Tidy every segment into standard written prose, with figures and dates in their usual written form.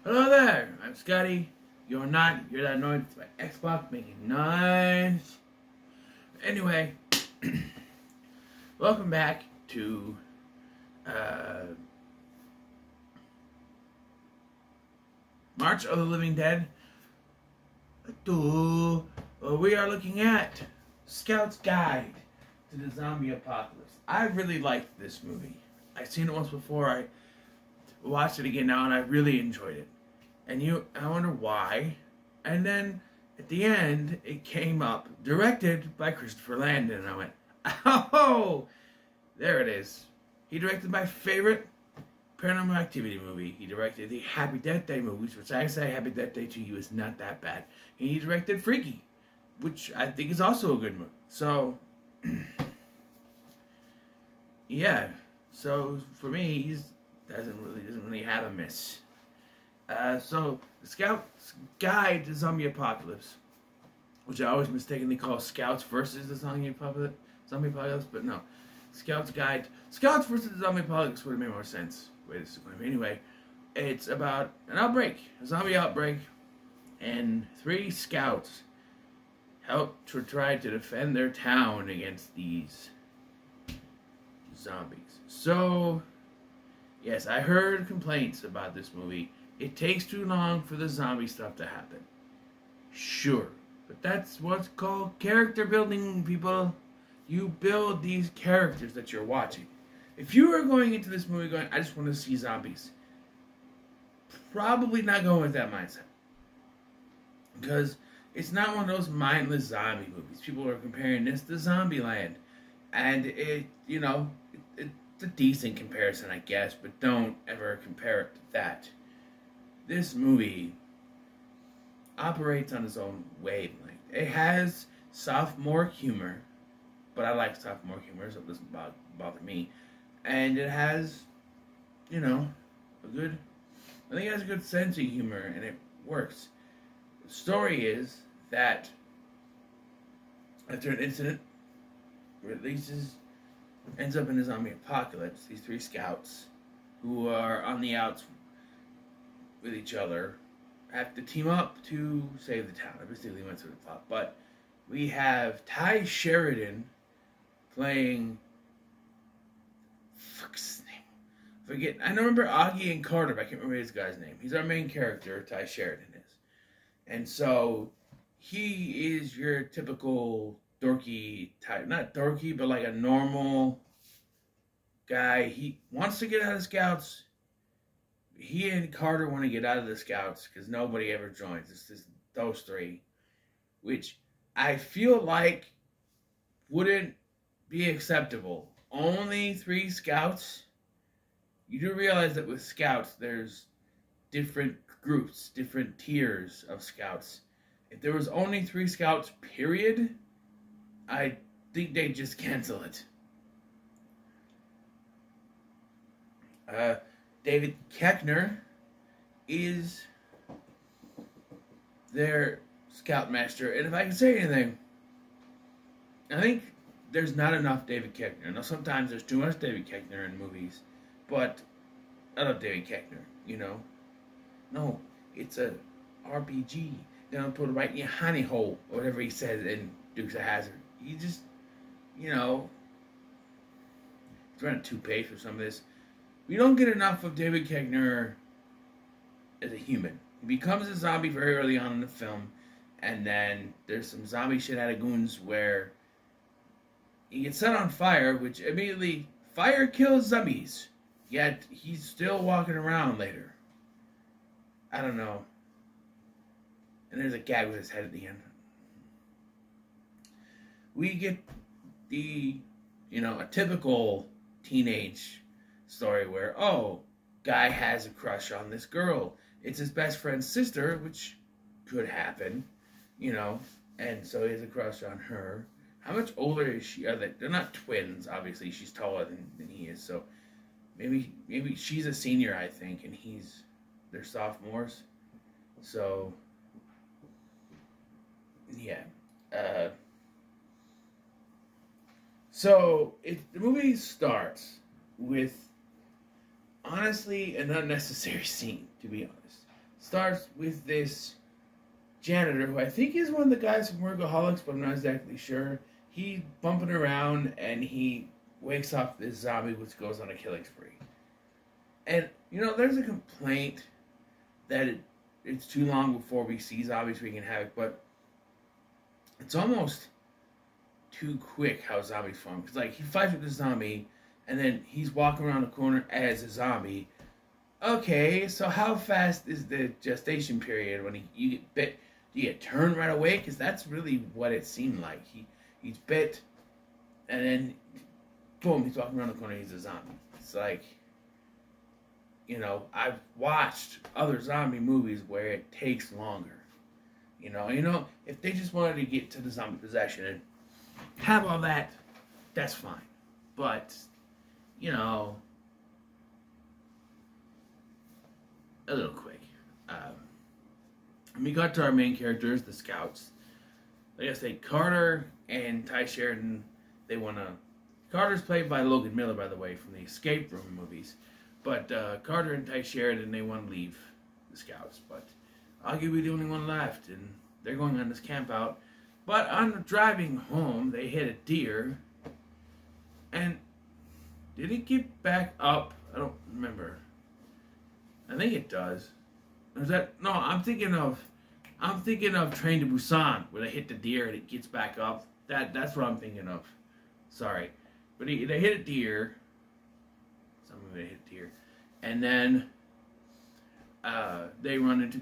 Hello there, I'm Scotty. You're not. You're that noise. It's my Xbox making noise. Anyway, welcome back to March of the Living Dead. We are looking at Scout's Guide to the Zombie Apocalypse. I really liked this movie. I've seen it once before. I watched it again now, and I really enjoyed it. And I wonder why. And then at the end, it came up, directed by Christopher Landon, and I went, oh, there it is. He directed my favorite Paranormal Activity movie. He directed the Happy Death Day movies, which I say Happy Death Day to You is not that bad. He directed Freaky, which I think is also a good movie. So, yeah. So for me, he doesn't really have a miss. So the Scout's Guide to Zombie Apocalypse, which I always mistakenly call Scouts versus the Zombie Apocalypse, but no, Scouts versus the Zombie Apocalypse would have made more sense. Anyway, it's about a zombie outbreak, and 3 scouts help to try to defend their town against these zombies. So, yes, I heard complaints about this movie. It takes too long for the zombie stuff to happen. Sure, but that's what's called character building, people. You build these characters that you're watching. If you are going into this movie going, I just want to see zombies, probably not going with that mindset. Because it's not one of those mindless zombie movies. People are comparing this to Zombieland. And it's a decent comparison, I guess, but don't ever compare it to that. This movie operates on its own wavelength. It has sophomore humor, but I like sophomore humor, so it doesn't bother me. And it has, I think it has a good sense of humor, and it works. The story is that after an incident ends up in a zombie apocalypse, these 3 scouts who are on the outs with each other have to team up to save the town. I basically went through the plot, but we have Ty Sheridan playing his name. I remember Augie and Carter, but I can't remember this guy's name. He's our main character, Ty Sheridan is. And so he is your typical dorky type. Not dorky, but like a normal guy. He wants to get out of Scouts. He and Carter want to get out of the Scouts because nobody ever joins. It's just those 3, which I feel like wouldn't be acceptable. Only 3 Scouts. You do realize that with Scouts, there's different groups, different tiers of Scouts. If there was only 3 Scouts, period, I think they'd just cancel it. David Koechner is their scoutmaster, and if I can say anything, I think there's not enough David Koechner. Now, sometimes there's too much David Koechner in movies, but I love David Koechner, No, it's a RPG. They don't put it right in your honey hole, or whatever he says in Dukes of Hazzard. You just, he's running 2 page for some of this. We don't get enough of David Koechner as a human. He becomes a zombie very early on in the film, and then there's some zombie shit out of goons where he gets set on fire, which immediately, fire kills zombies. Yet, he's still walking around later. I don't know. And there's a gag with his head at the end. We get a typical teenage story where, guy has a crush on this girl. It's his best friend's sister, which could happen, and so he has a crush on her. How much older is she? They're not twins, obviously. She's taller than he is, so maybe she's a senior, I think, and they're sophomores. So, yeah. The movie starts with, honestly, an unnecessary scene, to be honest. starts with this janitor who I think is one of the guys from Workaholics, but I'm not exactly sure. He's bumping around and he wakes up this zombie which goes on a killing spree. And, there's a complaint that it's too long before we see zombies wreaking havoc, but it's almost too quick how zombies form. Because, he fights with the zombie, and then he's walking around the corner as a zombie. Okay, so how fast is the gestation period when you get bit? Do you get turned right away? Because that's really what it seemed like. He's bit, and then, boom, he's walking around the corner, he's a zombie. It's like, I've watched other zombie movies where it takes longer. If they just wanted to get to the zombie possession and have all that, that's fine. But, a little quick. We got to our main characters, the scouts. Like I say, Carter and Ty Sheridan, they want to... Carter's played by Logan Miller, by the way, from the Escape Room movies. But Carter and Ty Sheridan, they want to leave the scouts. But Augie will be the only one left, and they're going on this camp out. But on driving home, they hit a deer. And did it get back up? I don't remember. I think it does. Is that no? I'm thinking of Train to Busan, where they hit the deer and it gets back up. That's what I'm thinking of. Sorry, but they hit a deer. They hit a deer, and then they run into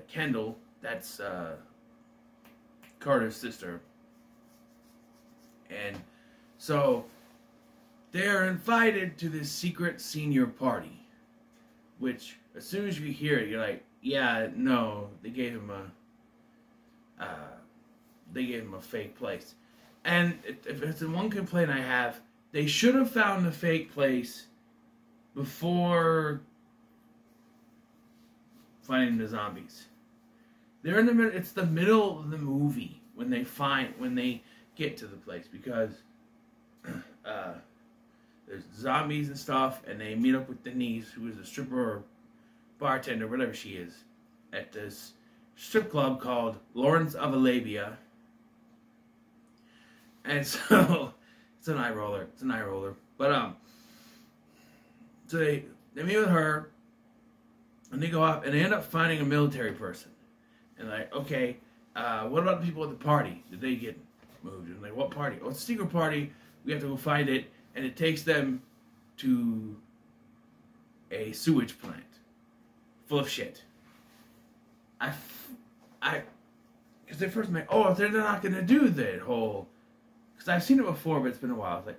Kendall. That's Carter's sister, and so they're invited to this secret senior party. Which, as soon as you hear it, you're like, yeah, no, they gave him a fake place. And if it's the one complaint I have, they should have found the fake place before fighting the zombies. They're in the middle. It's the middle of the movie when they get to the place, because there's zombies and stuff, and they meet up with Denise, who is a stripper or bartender, whatever she is, at this strip club called Lawrence of Arabia. And so it's an eye roller. But so they meet with her, and they go off, and they end up finding a military person. And like, okay, what about the people at the party? Did they get moved? And like, what party? Oh, it's a secret party. We have to go find it. And it takes them to a sewage plant full of shit. Because they first met, they're not going to do that whole, because I've seen it before, but it's been a while. It's like,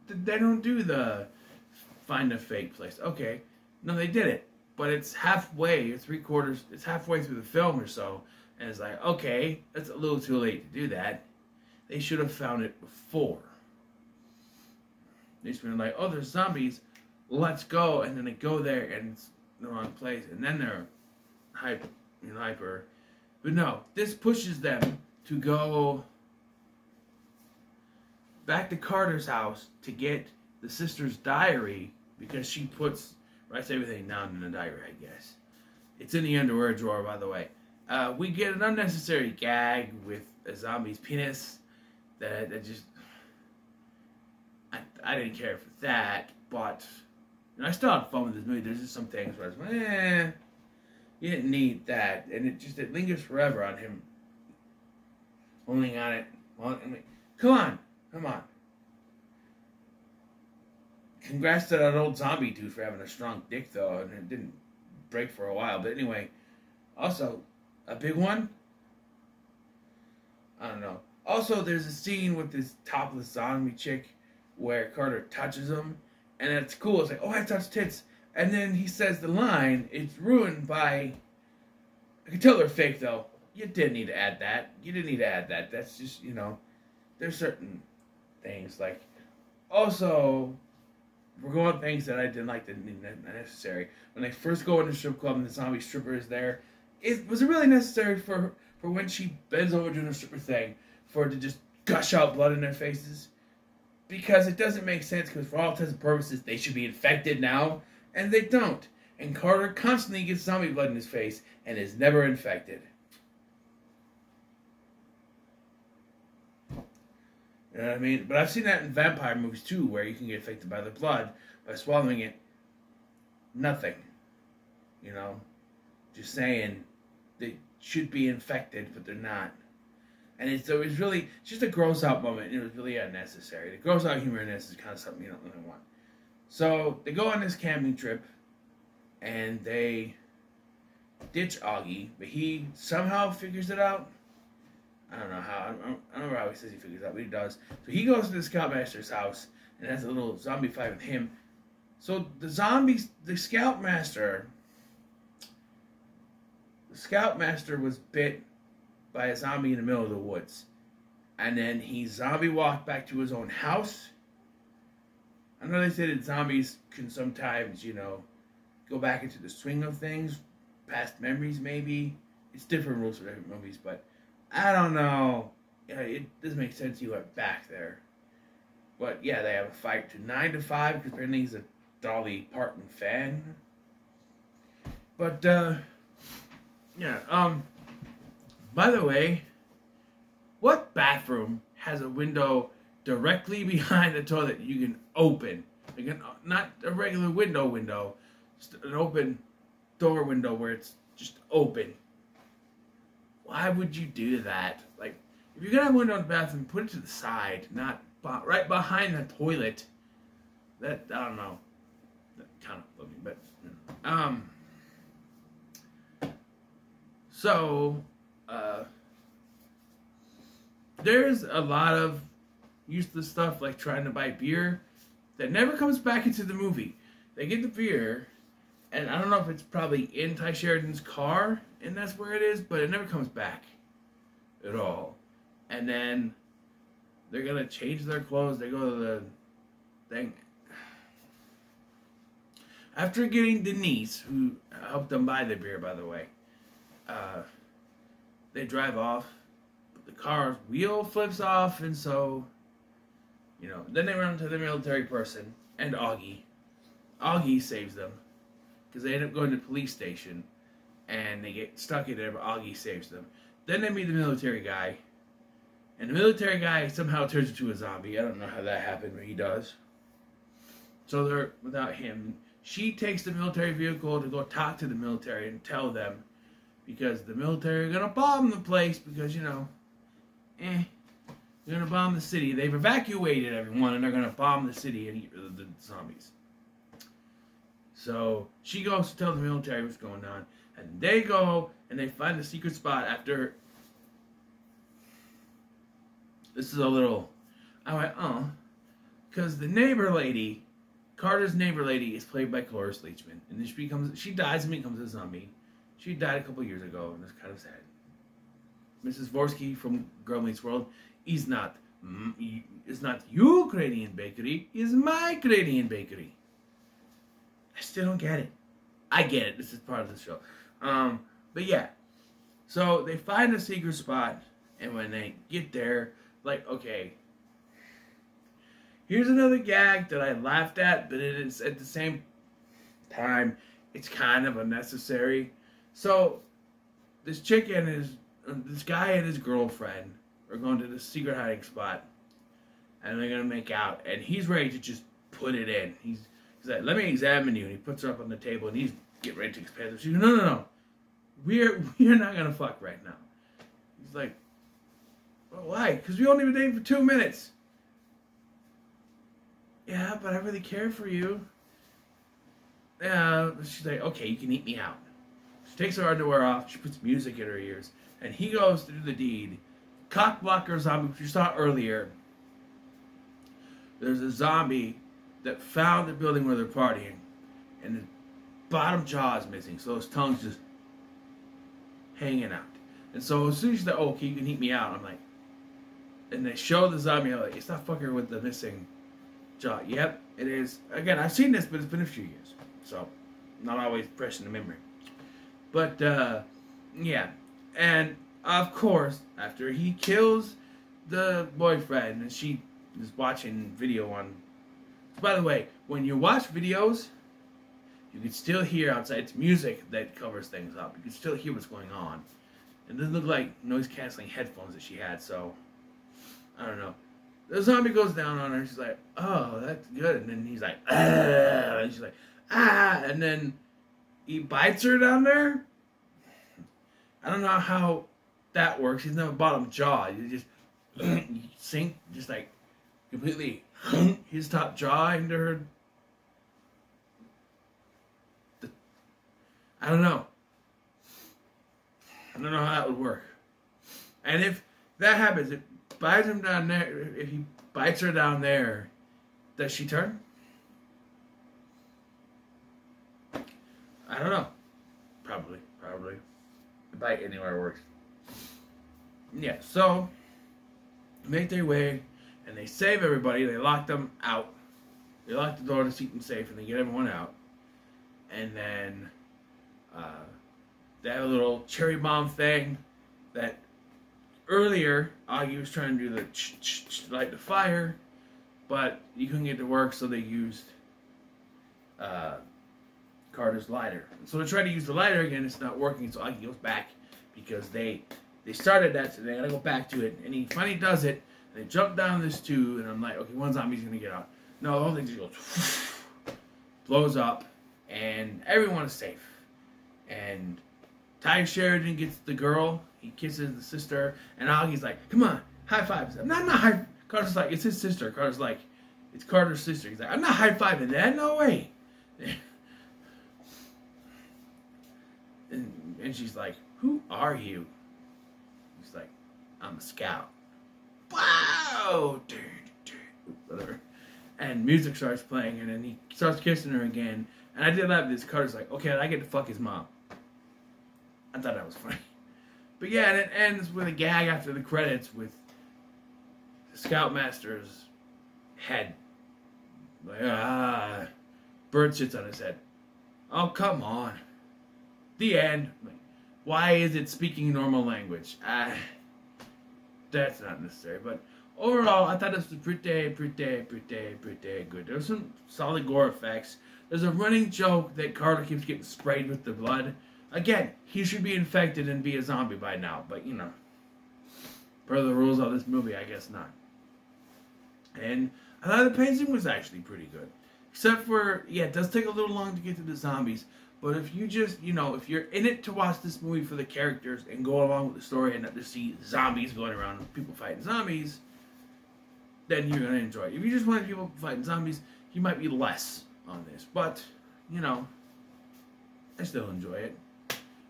they don't do the find a fake place. Okay. No, they did it. But it's halfway, it's halfway through the film or so. And it's like, okay, that's a little too late to do that. They should have found it before. They just been like, there's zombies, let's go. And then they go there and it's in the wrong place. And then they're hyper. But no, this pushes them to go back to Carter's house to get the sister's diary, because she writes everything down in the diary, I guess. It's in the underwear drawer, by the way. We get an unnecessary gag with a zombie's penis that just... I didn't care for that, but I still had fun with this movie. There's just some things where I was like, you didn't need that. And it lingers forever on him holding on it. Come on. Congrats to that old zombie dude for having a strong dick, though, and it didn't break for a while. But anyway, also, a big one? I don't know. Also, there's a scene with this topless zombie chick where Carter touches him, and it's cool. It's like, I touched tits. And then he says the line, it's ruined by... I can tell they're fake, though. You didn't need to add that. That's just, there's certain things, like... Also, we're going with things that I didn't like that are necessary. When they first go into the strip club and the zombie stripper is there, was it really necessary for when she bends over doing the stripper thing, for it to just gush out blood in their faces? Because it doesn't make sense, because for all intents and purposes, they should be infected now, and they don't. And Carter constantly gets zombie blood in his face and is never infected. You know what I mean? But I've seen that in vampire movies too, where you can get affected by the blood by swallowing it. Nothing. You know? Just saying they should be infected, but they're not. And it was really just a gross out moment, and it was really unnecessary. The gross out humor in this is kind of something you don't really want. So they go on this camping trip, and they ditch Augie, but he somehow figures it out. I don't know how. I don't remember how he says he figures it out, but he does. So he goes to the Scoutmaster's house and has a little zombie fight with him. So the Scoutmaster was bit by a zombie in the middle of the woods. And then he zombie walked back to his own house. I know they say that zombies can sometimes, you know, go back into the swing of things, past memories maybe. It's different rules for different movies, but I don't know. Yeah, it doesn't make sense you went back there. But yeah, they have a fight to 9-5 because apparently he's a Dolly Parton fan. But yeah, by the way, what bathroom has a window directly behind the toilet you can open? Like not a regular window, just an open door window where it's just open. Why would you do that? Like, if you're gonna have a window in the bathroom, put it to the side, not right behind the toilet. That, I don't know. That kind of bugged me, but so there's a lot of useless stuff like trying to buy beer that never comes back into the movie. They get the beer, and I don't know if it's probably in Ty Sheridan's car, and that's where it is, but it never comes back at all. And then they're gonna change their clothes. They go to the thing. After getting Denise, who helped them buy the beer, by the way, they drive off. But the car's wheel flips off, and so, you know, then they run into the military person and Augie. Augie saves them because they end up going to the police station and they get stuck in there, but Augie saves them. Then they meet the military guy, and the military guy somehow turns into a zombie. I don't know how that happened, but he does. So they're without him. She takes the military vehicle to go talk to the military and tell them, because the military are going to bomb the place because, you know, they're going to bomb the city. They've evacuated everyone and they're going to bomb the city and get rid of the zombies. So she goes to tell the military what's going on, and they go and they find the secret spot after. This is a little, I went, because the neighbor lady, Carter's neighbor lady, is played by Cloris Leachman, and then she dies and becomes a zombie. She died a couple years ago, and it's kind of sad. Mrs. Vorsky from Girl Meets World is not Ukrainian bakery, is my Ukrainian bakery. I still don't get it. I get it. This is part of the show. But yeah. So they find a secret spot, and when they get there, like, okay, here's another gag that I laughed at, but it is at the same time, it's kind of unnecessary. So this guy and his girlfriend are going to the secret hiding spot, and they're gonna make out, and he's ready to just put it in. He's like, let me examine you, and he puts her up on the table, and he's getting ready to expand her. She's like, no, we're not gonna fuck right now. He's like, well, why? Because we only been dating for 2 minutes. Yeah, but I really care for you. Yeah, she's like, okay, you can eat me out. She takes her underwear off, she puts music in her ears, and he goes to do the deed. Cockblocker zombie, which you saw earlier. There's a zombie that found the building where they're partying, and his bottom jaw is missing, so his tongue's just hanging out. And so as soon as she's like, oh, okay, you can eat me out, I'm like, and they show the zombie, I'm like, it's not fucking with the missing jaw. Yep, it is. Again, I've seen this, but it's been a few years, so not always fresh in the memory. But, yeah. And, of course, after he kills the boyfriend, and she is watching video on. By the way, when you watch videos, You could still hear outside. It's music that covers things up. You could still hear what's going on. It doesn't look like noise-canceling headphones that she had, so I don't know. The zombie goes down on her. She's like, "Oh, that's good." And then he's like, "Ah," and she's like, "Ah," and then he bites her down there. I don't know how that works. He's never bottom jaw. You just you sink, just like completely his top jaw into her. I don't know. I don't know how that would work. And if that happens, it bites him down there. If he bites her down there, does she turn? I don't know. Probably. Bite anywhere works. Yeah, so make their way and they save everybody. They lock them out. They lock the door to keep them safe and they get everyone out. And then they have a little cherry bomb thing that earlier Augie was trying to do the light the fire, but you couldn't get it to work, so they used Carter's lighter. So they try to use the lighter again, it's not working, so Augie goes back because they started that, so they gotta go back to it. And he finally does it, and they jump down this tube, and I'm like, okay, one zombie's gonna get out. No, the whole thing just goes, blows up, and everyone is safe. And Ty Sheridan gets the girl, he kisses the sister, and Augie's like, come on, high five. I'm not high. Carter's like, it's his sister. Carter's like, it's Carter's sister. He's like, I'm not high fiving that, no way. And she's like, who are you? He's like, I'm a scout. Wow! Whatever. And music starts playing, and then he starts kissing her again. And I did love this. Carter's like, okay, I get to fuck his mom. I thought that was funny. But yeah, and it ends with a gag after the credits with the Scoutmaster's head. Like, bird sits on his head. Oh, come on. The end. Why is it speaking normal language? That's not necessary. But overall, I thought this was pretty good. There was some solid gore effects. There's a running joke that Carter keeps getting sprayed with the blood. Again, he should be infected and be a zombie by now. But, you know, per the rules of this movie, I guess not. And I thought the pacing was actually pretty good. Except for, yeah, it does take a little long to get to the zombies. But if you just, you know, if you're in it to watch this movie for the characters and go along with the story and not just see zombies going around and people fighting zombies, then you're going to enjoy it. If you just want people fighting zombies, you might be less on this. But, you know, I still enjoy it.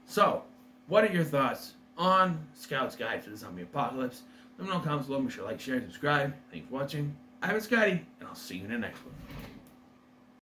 So, what are your thoughts on Scout's Guide to the Zombie Apocalypse? Let me know in the comments below. Make sure to like, share, and subscribe. Thanks for watching. I've been Scotty, and I'll see you in the next one.